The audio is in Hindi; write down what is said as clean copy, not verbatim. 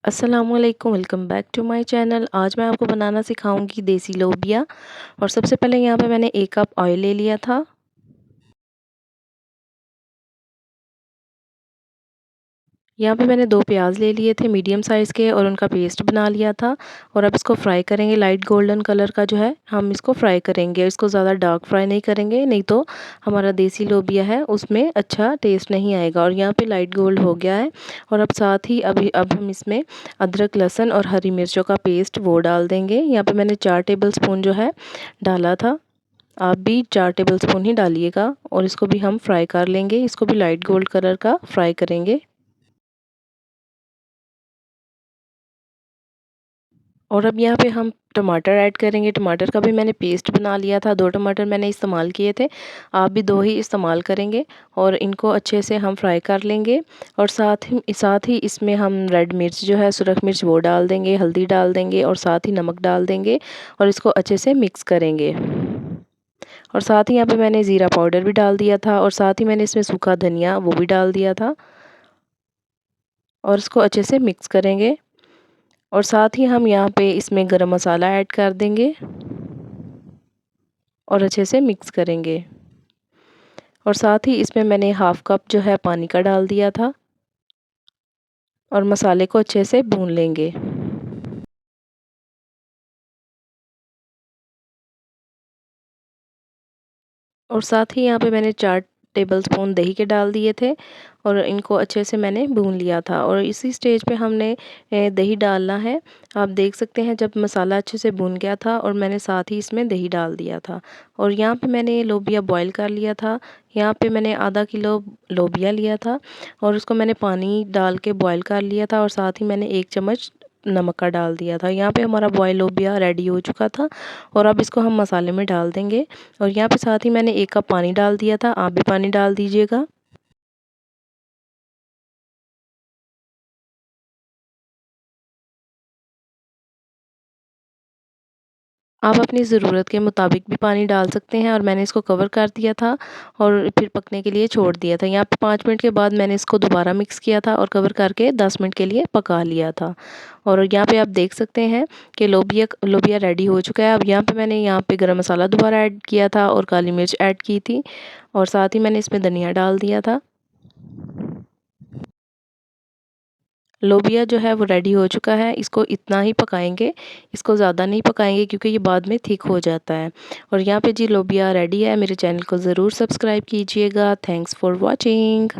अस्सलामुअलैकुम, welcome back to my channel. आज मैं आपको बनाना सिखाऊंगी देसी लोबिया। और सबसे पहले यहाँ पे मैंने 1 कप ऑयल ले लिया था। यहाँ पे मैंने 2 प्याज ले लिए थे मीडियम साइज़ के और उनका पेस्ट बना लिया था। और अब इसको फ्राई करेंगे, लाइट गोल्डन कलर का जो है हम इसको फ्राई करेंगे। इसको ज़्यादा डार्क फ्राई नहीं करेंगे, नहीं तो हमारा देसी लोबिया है उसमें अच्छा टेस्ट नहीं आएगा। और यहाँ पे लाइट गोल्ड हो गया है। और अब साथ ही अब हम इसमें अदरक, लहसुन और हरी मिर्चों का पेस्ट वो डाल देंगे। यहाँ पे मैंने 4 टेबल स्पून जो है डाला था। आप भी 4 टेबल स्पून ही डालिएगा। और इसको भी हम फ्राई कर लेंगे, इसको भी लाइट गोल्ड कलर का फ्राई करेंगे। और अब यहाँ पे हम टमाटर ऐड करेंगे। टमाटर का भी मैंने पेस्ट बना लिया था, 2 टमाटर मैंने इस्तेमाल किए थे। आप भी 2 ही इस्तेमाल करेंगे। और इनको अच्छे से हम फ्राई कर लेंगे। और साथ ही इसमें हम रेड मिर्च जो है, सुरख मिर्च, वो डाल देंगे, हल्दी डाल देंगे और साथ ही नमक डाल देंगे। और इसको अच्छे से मिक्स करेंगे। और साथ ही यहाँ पे मैंने ज़ीरा पाउडर भी डाल दिया था और साथ ही मैंने इसमें सूखा धनिया वो भी डाल दिया था। और इसको अच्छे से मिक्स करेंगे। और साथ ही हम यहाँ पे इसमें गरम मसाला ऐड कर देंगे और अच्छे से मिक्स करेंगे। और साथ ही इसमें मैंने 1/2 कप जो है पानी का डाल दिया था। और मसाले को अच्छे से भून लेंगे। और साथ ही यहाँ पे मैंने 4 टेबलस्पून दही के डाल दिए थे। और इनको अच्छे से मैंने भून लिया था। और इसी स्टेज पे हमने दही डालना है। आप देख सकते हैं जब मसाला अच्छे से भून गया था और मैंने साथ ही इसमें दही डाल दिया था। और यहाँ पे मैंने लोबिया बॉईल कर लिया था। यहाँ पे मैंने आधा किलो लोबिया लिया था और उसको मैंने पानी डाल के बॉईल कर लिया था। और साथ ही मैंने 1 चम्मच नमक का डाल दिया था। यहाँ पे हमारा बॉयल लोबिया रेडी हो चुका था। और अब इसको हम मसाले में डाल देंगे। और यहाँ पे साथ ही मैंने 1 कप पानी डाल दिया था, आप भी पानी डाल दीजिएगा। आप अपनी ज़रूरत के मुताबिक भी पानी डाल सकते हैं। और मैंने इसको कवर कर दिया था और फिर पकने के लिए छोड़ दिया था। यहाँ पे 5 मिनट के बाद मैंने इसको दोबारा मिक्स किया था और कवर करके 10 मिनट के लिए पका लिया था। और यहाँ पे आप देख सकते हैं कि लोबिया लोबिया रेडी हो चुका है। अब यहाँ पे गरम मसाला दोबारा ऐड किया था और काली मिर्च ऐड की थी। और साथ ही मैंने इसमें धनिया डाल दिया था। लोबिया जो है वो रेडी हो चुका है। इसको इतना ही पकाएंगे, इसको ज़्यादा नहीं पकाएंगे क्योंकि ये बाद में थिक हो जाता है। और यहाँ पे जी लोबिया रेडी है। मेरे चैनल को ज़रूर सब्सक्राइब कीजिएगा। Thanks for watching.